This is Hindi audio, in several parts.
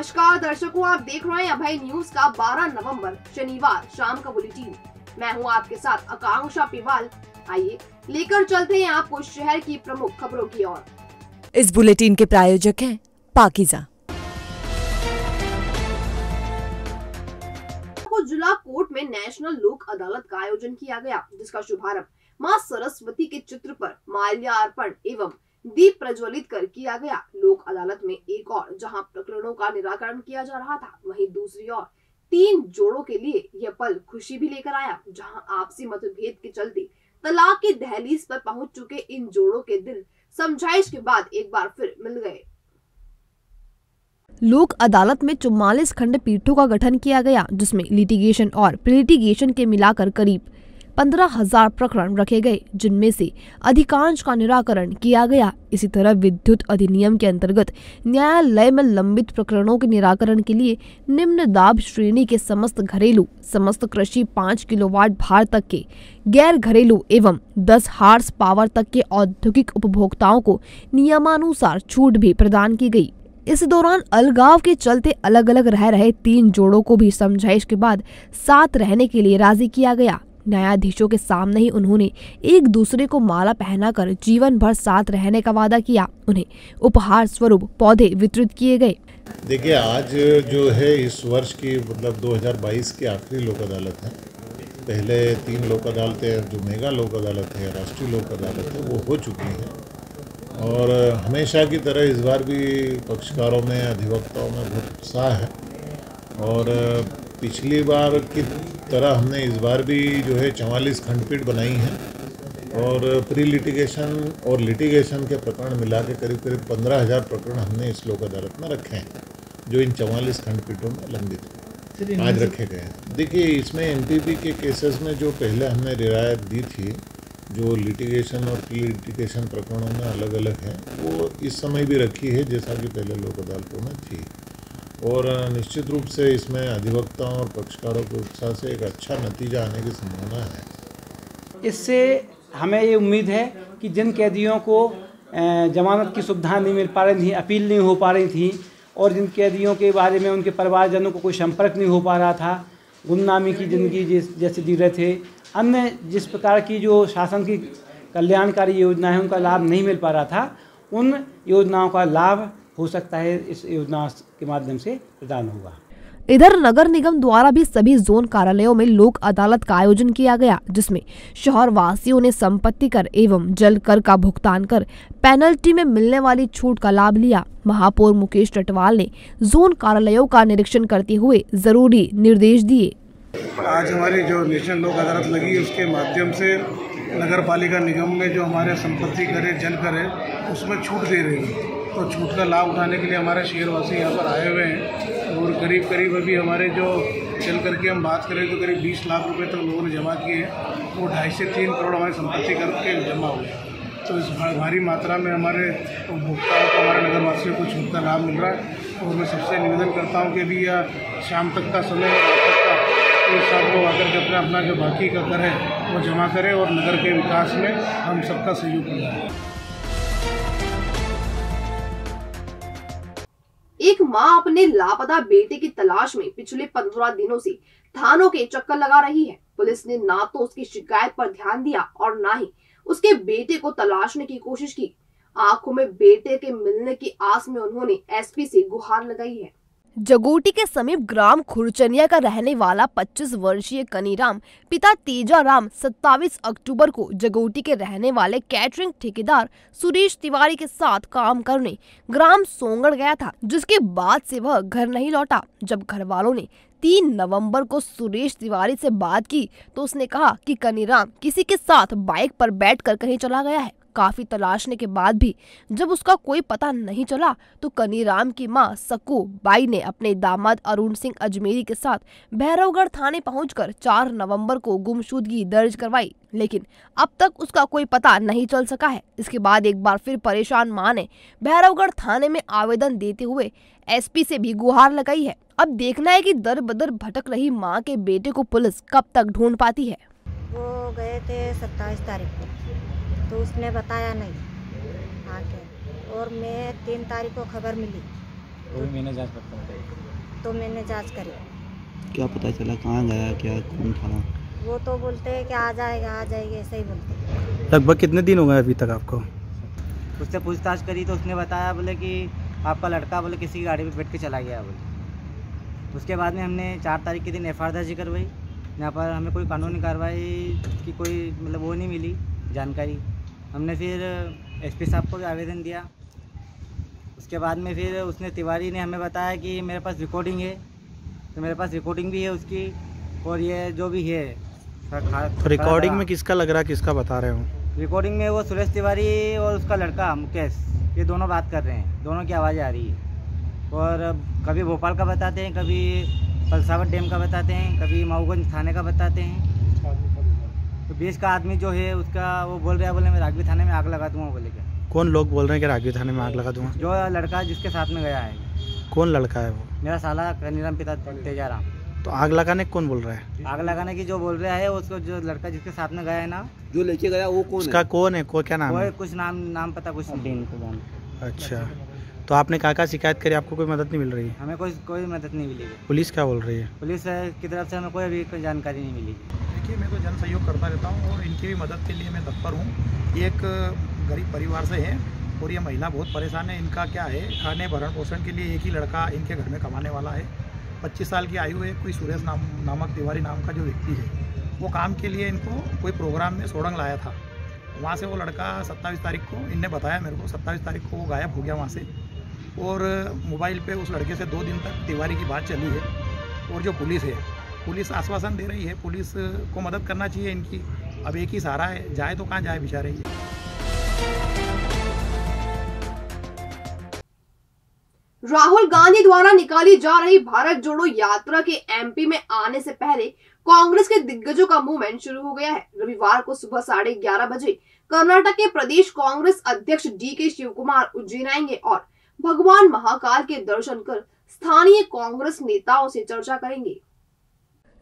नमस्कार दर्शकों, आप देख रहे हैं अभय न्यूज का 12 नवंबर शनिवार शाम का बुलेटिन। मैं हूं आपके साथ आकांक्षा पिवाल। आइए लेकर चलते हैं आपको शहर की प्रमुख खबरों की ओर। इस बुलेटिन के प्रायोजक हैं पाकीज़ा। जिला कोर्ट में नेशनल लोक अदालत का आयोजन किया गया, जिसका शुभारंभ मां सरस्वती के चित्र पर माल्यार्पण एवं दीप प्रज्वलित कर किया गया। लोक अदालत में एक और जहां प्रकरणों का निराकरण किया जा रहा था, वहीं दूसरी ओर 3 जोड़ों के लिए यह पल खुशी भी लेकर आया, जहां आपसी मतभेद के चलते तलाक की दहलीज पर पहुंच चुके इन जोड़ों के दिल समझाइश के बाद एक बार फिर मिल गए। लोक अदालत में 44 खंडपीठों का गठन किया गया, जिसमें लिटिगेशन और प्रीलिटिगेशन के मिलाकर करीब 15,000 प्रकरण रखे गए, जिनमें से अधिकांश का निराकरण किया गया। इसी तरह विद्युत अधिनियम के अंतर्गत न्यायालय में लंबित प्रकरणों के निराकरण के लिए निम्न दाब श्रेणी के समस्त घरेलू, समस्त कृषि 5 किलोवाट भार तक के गैर घरेलू एवं 10 हार्स पावर तक के औद्योगिक उपभोक्ताओं को नियमानुसार छूट भी प्रदान की गई। इस दौरान अलगाव के चलते अलग अलग रह रहे 3 जोड़ों को भी समझाइश के बाद साथ रहने के लिए राजी किया गया। न्यायाधीशों के सामने ही उन्होंने एक दूसरे को माला पहनाकर जीवन भर साथ रहने का वादा किया। उन्हें उपहार स्वरूप पौधे वितरित किए गए। देखिए, आज जो है इस वर्ष की मतलब 2022 की आखिरी लोक अदालत है। पहले 3 लोक अदालतें जो मेगा लोक अदालत है, राष्ट्रीय लोक अदालत है, वो हो चुकी हैं और हमेशा की तरह इस बार भी पक्षकारों में, अधिवक्ताओं में बहुत उत्साह है और पिछली बार की तरह हमने इस बार भी जो है 44 खंडपीठ बनाई हैं और प्री लिटिगेशन और लिटिगेशन के प्रकरण मिला के करीब 15,000 प्रकरण हमने इस लोक अदालत में रखे हैं, जो इन 44 खंडपीठों में लंबित आज रखे गए हैं। देखिए, इसमें एमपीपी के केसेस में जो पहले हमने रियायत दी थी, जो लिटिगेशन और प्री लिटिगेशन प्रकरणों में अलग अलग है, वो इस समय भी रखी है जैसा कि पहले लोक अदालतों में थी और निश्चित रूप से इसमें अधिवक्ताओं और पक्षकारों के उत्साह से एक अच्छा नतीजा आने की संभावना है। इससे हमें ये उम्मीद है कि जिन कैदियों को जमानत की सुविधा नहीं मिल पा रही थी, अपील नहीं हो पा रही थी और जिन कैदियों के बारे में उनके परिवारजनों को कोई संपर्क नहीं हो पा रहा था, गुमनामी की ज़िंदगी जैसे जी रहे थे, अन्य जिस प्रकार की जो शासन की कल्याणकारी योजनाएं उनका लाभ नहीं मिल पा रहा था, उन योजनाओं का लाभ हो सकता है इस योजना के माध्यम से प्रदान होगा। इधर नगर निगम द्वारा भी सभी जोन कार्यालयों में लोक अदालत का आयोजन किया गया, जिसमें शहर वासियों ने संपत्ति कर एवं जल कर का भुगतान कर पेनल्टी में मिलने वाली छूट का लाभ लिया। महापौर मुकेश टटवाल ने जोन कार्यालयों का निरीक्षण करते हुए जरूरी निर्देश दिए। आज हमारी जो नेशनल लोक अदालत लगी, उसके माध्यम से नगर पालिका निगम में जो हमारे संपत्ति कर है, जल कर है, उसमें छूट दे रही है। तो छूट का लाभ उठाने के लिए हमारे शहरवासी यहाँ पर आए हुए हैं और करीब अभी हमारे जो चल करके हम बात करें तो करीब 20 लाख रुपए तक लोगों ने जमा किए हैं। वो 2.5 से 3 करोड़ हमारी संपत्ति करके जमा हुए। तो इस भारी मात्रा में हमारे उपभोक्ताओं को, हमारे नगरवासियों को छूट का लाभ मिल रहा है और मैं सबसे निवेदन करता हूँ कि भी यह शाम तक का समय तो सब लोग आकर के अपना जो बाकी का कर है वो जमा करें और नगर के विकास में हम सबका सहयोग करें। एक मां अपने लापता बेटे की तलाश में पिछले 15 दिनों से थानों के चक्कर लगा रही है। पुलिस ने ना तो उसकी शिकायत पर ध्यान दिया और ना ही उसके बेटे को तलाशने की कोशिश की। आंखों में बेटे के मिलने की आस में उन्होंने एसपी से गुहार लगाई है। जगोटी के समीप ग्राम खुरचनिया का रहने वाला 25 वर्षीय कनीराम पिता तेजाराम 27 अक्टूबर को जगोटी के रहने वाले कैटरिंग ठेकेदार सुरेश तिवारी के साथ काम करने ग्राम सोंगड़ गया था, जिसके बाद से वह घर नहीं लौटा। जब घर वालों ने 3 नवंबर को सुरेश तिवारी से बात की तो उसने कहा कि कनीराम किसी के साथ बाइक पर बैठकर कहीं चला गया है। काफी तलाशने के बाद भी जब उसका कोई पता नहीं चला तो कनीराम की मां सकू बाई ने अपने दामाद अरुण सिंह अजमेरी के साथ भैरवगढ़ थाने पहुंचकर 4 नवंबर को गुमशुदगी दर्ज करवाई, लेकिन अब तक उसका कोई पता नहीं चल सका है। इसके बाद एक बार फिर परेशान मां ने भैरवगढ़ थाने में आवेदन देते हुए एसपी से भी गुहार लगाई है। अब देखना है कि दर बदर भटक रही मां के बेटे को पुलिस कब तक ढूंढ पाती है। वो गए थे 27 तारीख को, तो उसने बताया नहीं आके, और मैं 3 तारीख को खबर मिली तो मैंने जांच पड़ताल करी। तो मैंने जांच करी। क्या पता चला कहाँ गया, क्या कौन था? वो तो बोलते हैं कि आ जाएगा आ जाएगा, ऐसे ही बोलते हैं। लगभग कितने दिन हो गए अभी तक आपको? उससे पूछताछ करी तो उसने बताया बोले कि आपका लड़का बोले किसी की गाड़ी में बैठ के चला गया बोले। उसके बाद में हमने 4 तारीख के दिन FIR दर्ज करवाई। यहाँ पर हमें कोई कानूनी कार्रवाई की कोई मतलब वो नहीं मिली जानकारी। हमने फिर SP साहब को भी आवेदन दिया। उसके बाद में फिर उसने तिवारी ने हमें बताया कि मेरे पास रिकॉर्डिंग है, तो मेरे पास रिकॉर्डिंग भी है उसकी, और ये जो भी है। तो रिकॉर्डिंग में किसका लग रहा है, किसका बता रहे हो? रिकॉर्डिंग में वो सुरेश तिवारी और उसका लड़का मुकेश, ये दोनों बात कर रहे हैं, दोनों की आवाज़ें आ रही है। और कभी भोपाल का बताते हैं, कभी पलसावर डैम का बताते हैं, कभी मऊगंज थाने का बताते हैं। तो 20 का आदमी जो है उसका वो बोल रहा है बोले मैं राघवी थाने में आग लगा दूँगा बोले। क्या कौन लोग बोल रहे हैं कि राघवी थाने में आग लगा दूंगा? जो लड़का जिसके साथ में गया है। कौन लड़का है वो? मेरा साला कनीराम पिता तेजाराम। तो आग लगाने कौन बोल रहा है? आग लगाने की जो बोल रहा है उसको, जो लड़का जिसके साथ में गया है ना, जो लेके गया वो कौन उसका कौन है? क्या नाम है? कुछ नाम पता कुछ नहीं। अच्छा, तो आपने कहाँ शिकायत करी, आपको कोई मदद नहीं मिल रही है? हमें कोई मदद नहीं मिली। पुलिस क्या बोल रही है? पुलिस की तरफ से हमें कोई अभी कोई जानकारी नहीं मिली। देखिए, मैं तो जन सहयोग करता रहता हूँ और इनकी भी मदद के लिए मैं तत्पर हूँ। ये एक गरीब परिवार से है और ये महिला बहुत परेशान है। इनका क्या है, खाने भरण पोषण के लिए एक ही लड़का इनके घर में कमाने वाला है। 25 साल की आयु है। कोई सुरेश नामक तिवारी नाम का जो व्यक्ति है, वो काम के लिए इनको कोई प्रोग्राम में सोडंग लाया था। वहाँ से वो लड़का 27 तारीख को, इनने बताया मेरे को, 27 तारीख को वो गायब हो गया वहाँ से। और मोबाइल पे उस लड़के से 2 दिन तक तिवारी की बात चली है। और जो पुलिस है, पुलिस आश्वासन दे रही है, पुलिस को मदद करना चाहिए इनकी। अब एक ही सहारा है, जाए तो कहाँ जाए बेचारे। राहुल गांधी द्वारा निकाली जा रही भारत जोड़ो यात्रा के MP में आने से पहले कांग्रेस के दिग्गजों का मूवमेंट शुरू हो गया है। रविवार को सुबह 11:30 बजे कर्नाटक के प्रदेश कांग्रेस अध्यक्ष DK शिवकुमार उज्जैन आएंगे और भगवान महाकाल के दर्शन कर स्थानीय कांग्रेस नेताओं से चर्चा करेंगे।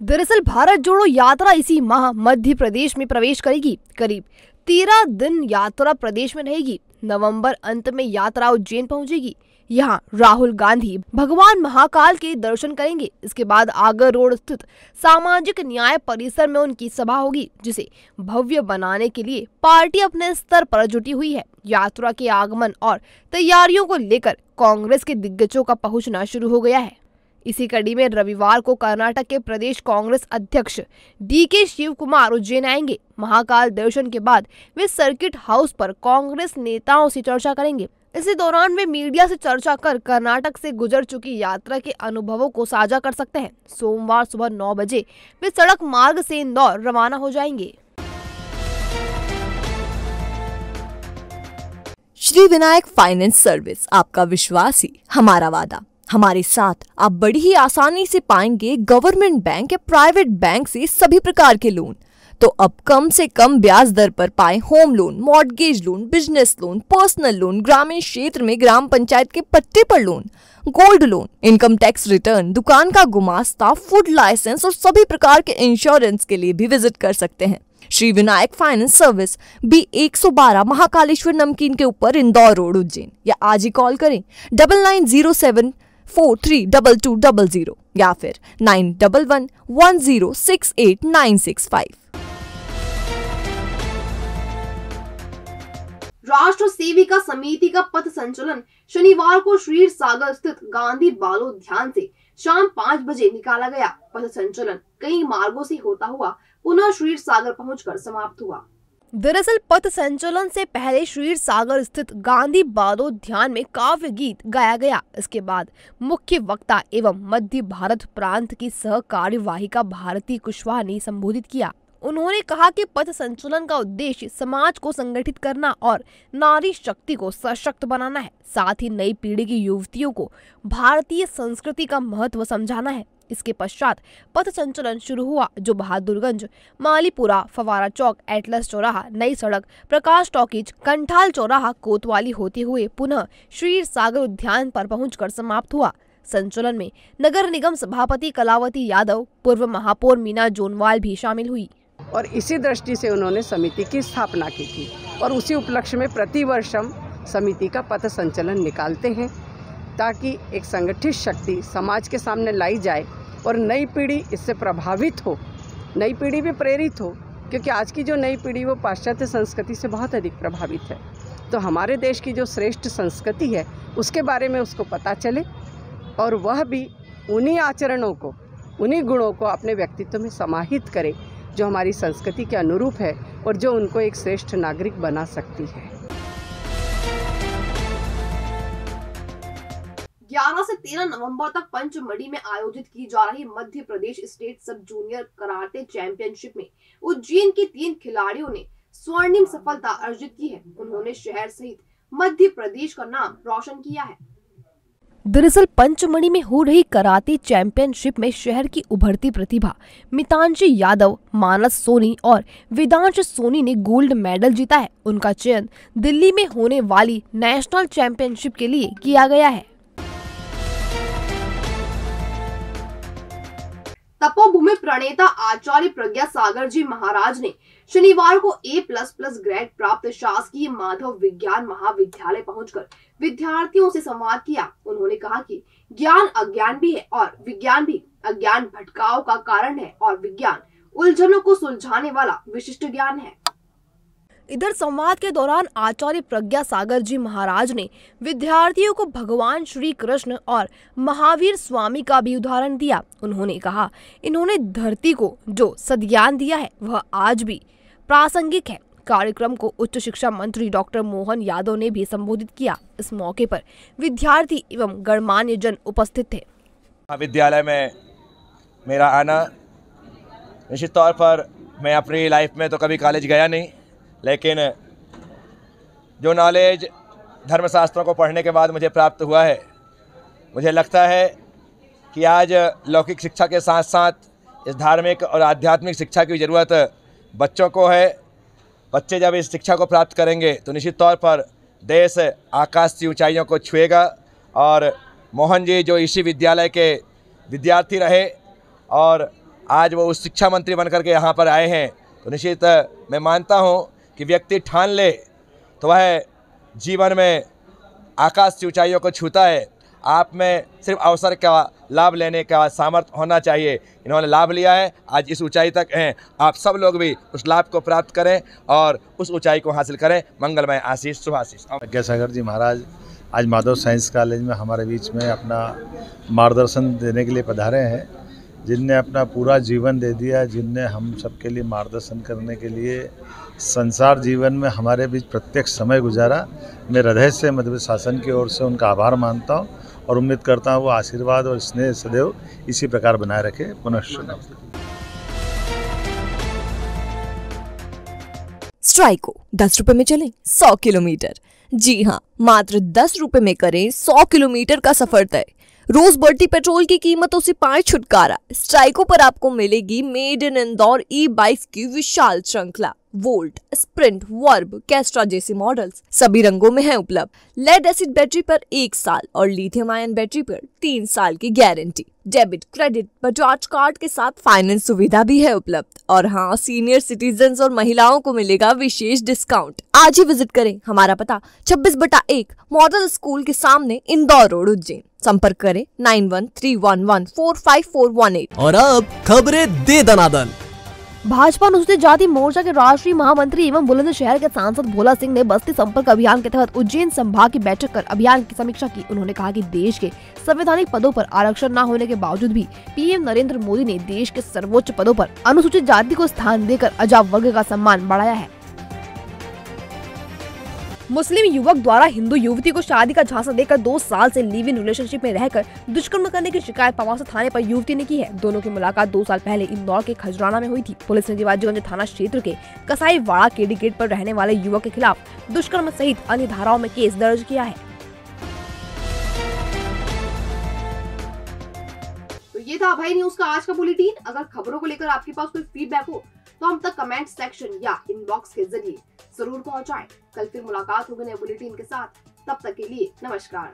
दरअसल भारत जोड़ो यात्रा इसी माह मध्य प्रदेश में प्रवेश करेगी। करीब 13 दिन यात्रा प्रदेश में रहेगी। नवंबर अंत में यात्रा उज्जैन पहुंचेगी। यहां राहुल गांधी भगवान महाकाल के दर्शन करेंगे। इसके बाद आगर रोड स्थित सामाजिक न्याय परिसर में उनकी सभा होगी, जिसे भव्य बनाने के लिए पार्टी अपने स्तर पर जुटी हुई है। यात्रा के आगमन और तैयारियों को लेकर कांग्रेस के दिग्गजों का पहुंचना शुरू हो गया है। इसी कड़ी में रविवार को कर्नाटक के प्रदेश कांग्रेस अध्यक्ष DK शिवकुमार उज्जैन आएंगे। महाकाल दर्शन के बाद वे सर्किट हाउस पर कांग्रेस नेताओं से चर्चा करेंगे। इसी दौरान वे मीडिया से चर्चा कर कर्नाटक से गुजर चुकी यात्रा के अनुभवों को साझा कर सकते हैं। सोमवार सुबह 9 बजे वे सड़क मार्ग से इंदौर रवाना हो जाएंगे। श्री विनायक फाइनेंस सर्विस, आपका विश्वास ही हमारा वादा। हमारे साथ आप बड़ी ही आसानी से पाएंगे गवर्नमेंट बैंक या प्राइवेट बैंक से सभी प्रकार के लोन। तो अब कम से कम ब्याज दर पर पाए home loan, mortgage loan, business loan, personal loan, ग्रामीण क्षेत्र में ग्राम पंचायत के पट्टे पर loan, gold loan, income tax return, दुकान का गुमास्ता, फूड लाइसेंस और सभी प्रकार के इंश्योरेंस के लिए भी विजिट कर सकते हैं। Shri Vinayak finance service B112 Mahakaleshwar नमकीन के ऊपर, इंदौर रोड, उज्जैन। या आज ही कॉल करें 9907432200 या फिर 9111068965। राष्ट्र सेविका समिति का पथ संचलन शनिवार को क्षीर सागर स्थित गांधी बालोद्यान से शाम 5 बजे निकाला गया। पथ संचलन कई मार्गों से होता हुआ पुनः क्षीर सागर पहुंचकर समाप्त हुआ। दरअसल पथ संचलन से पहले क्षीर सागर स्थित गांधी बालोद्यान में काव्य गीत गाया गया। इसके बाद मुख्य वक्ता एवं मध्य भारत प्रांत की सह कार्यवाहिका भारती कुशवाहा ने संबोधित किया। उन्होंने कहा कि पथ संचलन का उद्देश्य समाज को संगठित करना और नारी शक्ति को सशक्त बनाना है। साथ ही नई पीढ़ी की युवतियों को भारतीय संस्कृति का महत्व समझाना है। इसके पश्चात पथ संचलन शुरू हुआ, जो बहादुरगंज, मालीपुरा, फवारा चौक, एटलस चौराहा, नई सड़क, प्रकाश टॉकीज, कंठाल चौराहा, कोतवाली होते हुए पुनः क्षीर सागर उद्यान पर पहुंचकर समाप्त हुआ। संचलन में नगर निगम सभापति कलावती यादव, पूर्व महापौर मीना जोनवाल भी शामिल हुई। और इसी दृष्टि से उन्होंने समिति की स्थापना की थी और उसी उपलक्ष्य में प्रतिवर्ष हम समिति का पथ संचलन निकालते हैं ताकि एक संगठित शक्ति समाज के सामने लाई जाए और नई पीढ़ी इससे प्रभावित हो, नई पीढ़ी भी प्रेरित हो, क्योंकि आज की जो नई पीढ़ी वो पाश्चात्य संस्कृति से बहुत अधिक प्रभावित है। तो हमारे देश की जो श्रेष्ठ संस्कृति है उसके बारे में उसको पता चले और वह भी उन्हीं आचरणों को, उन्हीं गुणों को अपने व्यक्तित्व में समाहित करे जो हमारी संस्कृति के अनुरूप है और जो उनको एक श्रेष्ठ नागरिक बना सकती है। 11 से 13 नवंबर तक पंचमढ़ी में आयोजित की जा रही Madhya Pradesh state sub junior karate championship में उज्जैन के 3 खिलाड़ियों ने स्वर्णिम सफलता अर्जित की है। उन्होंने शहर सहित मध्य प्रदेश का नाम रोशन किया है। दरअसल पंचमढ़ी में हो रही कराटे चैंपियनशिप में शहर की उभरती प्रतिभा मितांशी यादव, मानस सोनी और वेदांश सोनी ने गोल्ड मेडल जीता है। उनका चयन दिल्ली में होने वाली नेशनल चैंपियनशिप के लिए किया गया है। तपोभूमि प्रणेता आचार्य प्रज्ञा सागर जी महाराज ने शनिवार को A++ ग्रेड प्राप्त शासकीय माधव विज्ञान महाविद्यालय पहुंचकर विद्यार्थियों से संवाद किया। उन्होंने कहा कि ज्ञान अज्ञान भी है और विज्ञान भी अज्ञान भटकाव का कारण है और विज्ञान उलझनों को सुलझाने वाला विशिष्ट ज्ञान है। इधर संवाद के दौरान आचार्य प्रज्ञा सागर जी महाराज ने विद्यार्थियों को भगवान श्री कृष्ण और महावीर स्वामी का भी उदाहरण दिया। उन्होंने कहा, इन्होंने धरती को जो सद्ज्ञान दिया है वह आज भी प्रासंगिक है। कार्यक्रम को उच्च शिक्षा मंत्री डॉक्टर मोहन यादव ने भी संबोधित किया। इस मौके पर विद्यार्थी एवं गणमान्य जन उपस्थित थे। विद्यालय में मेरा आना, निश्चित तौर पर मैं अपनी लाइफ में तो कभी कॉलेज गया नहीं, लेकिन जो नॉलेज धर्मशास्त्रों को पढ़ने के बाद मुझे प्राप्त हुआ है, मुझे लगता है कि आज लौकिक शिक्षा के साथ साथ इस धार्मिक और आध्यात्मिक शिक्षा की ज़रूरत बच्चों को है। बच्चे जब इस शिक्षा को प्राप्त करेंगे तो निश्चित तौर पर देश आकाश की ऊंचाइयों को छुएगा। और मोहन जी जो इसी विद्यालय के विद्यार्थी रहे और आज वो उस शिक्षा मंत्री बनकर के यहाँ पर आए हैं, तो निश्चित मैं मानता हूँ कि व्यक्ति ठान ले तो वह जीवन में आकाश की ऊंचाइयों को छूता है। आप में सिर्फ अवसर का लाभ लेने का सामर्थ्य होना चाहिए। इन्होंने लाभ लिया है, आज इस ऊंचाई तक हैं। आप सब लोग भी उस लाभ को प्राप्त करें और उस ऊंचाई को हासिल करें। मंगलमय आशीष, शुभ आशीष। प्रज्ञा सागर जी महाराज आज माधव साइंस कॉलेज में हमारे बीच में अपना मार्गदर्शन देने के लिए पधारे हैं, जिनने अपना पूरा जीवन दे दिया, जिनने हम सबके लिए मार्गदर्शन करने के लिए संसार जीवन में हमारे बीच प्रत्यक्ष समय गुजारा। मैं हृदय से मध्य प्रदेश शासन की ओर से उनका आभार मानता हूँ और उम्मीद करता हूँ वो आशीर्वाद और स्नेह सदैव इसी प्रकार बनाए रखे। पुनः स्ट्राइको 10 रुपए में चलें 100 किलोमीटर। जी हाँ, मात्र 10 रुपए में करें 100 किलोमीटर का सफर तय। रोज बढ़ती पेट्रोल की कीमतों से पाएं छुटकारा। स्ट्राइको पर आपको मिलेगी made in Indore E bikes की विशाल श्रृंखला। वोल्ट, स्प्रिंट, वर्ब, कैस्ट्रा जैसे मॉडल्स सभी रंगों में है उपलब्ध। लेड एसिड बैटरी पर 1 साल और लिथियम आयन बैटरी पर 3 साल की guarantee. Debit, credit, Bajaj card के साथ फाइनेंस सुविधा भी है उपलब्ध। और हाँ, सीनियर सिटीजन और महिलाओं को मिलेगा विशेष डिस्काउंट। आज ही विजिट करें। हमारा पता 26/1 मॉडल स्कूल के सामने, इंदौर रोड, उज्जैन। संपर्क करें 9131145418। और अब खबरें दे दनादन। भाजपा अनुसूचित जाति मोर्चा के राष्ट्रीय महामंत्री एवं बुलंदशहर के सांसद भोला सिंह ने बस्ती संपर्क अभियान के तहत उज्जैन संभाग की बैठक कर अभियान की समीक्षा की। उन्होंने कहा कि देश के संवैधानिक पदों पर आरक्षण न होने के बावजूद भी पीएम नरेंद्र मोदी ने देश के सर्वोच्च पदों पर अनुसूचित जाति को स्थान देकर अजाब वर्ग का सम्मान बढ़ाया है। मुस्लिम युवक द्वारा हिंदू युवती को शादी का झांसा देकर 2 साल से लिव इन रिलेशनशिप में रहकर दुष्कर्म करने की शिकायत पवासा थाने पर युवती ने की है। दोनों की मुलाकात 2 साल पहले इंदौर के खजराना में हुई थी। पुलिस ने शिवाजीगंज थाना क्षेत्र के कसाईवाड़ा केडी गेट पर रहने वाले युवक के खिलाफ दुष्कर्म सहित अन्य धाराओं में केस दर्ज किया है। तो ये था अभय न्यूज का आज का बुलेटिन। अगर खबरों को लेकर आपके पास कोई फीडबैक हो तो हम तक कमेंट सेक्शन या इनबॉक्स के जरिए जरूर पहुंचाएं। कल फिर मुलाकात होगी नए बुलेटिन के साथ। तब तक के लिए नमस्कार।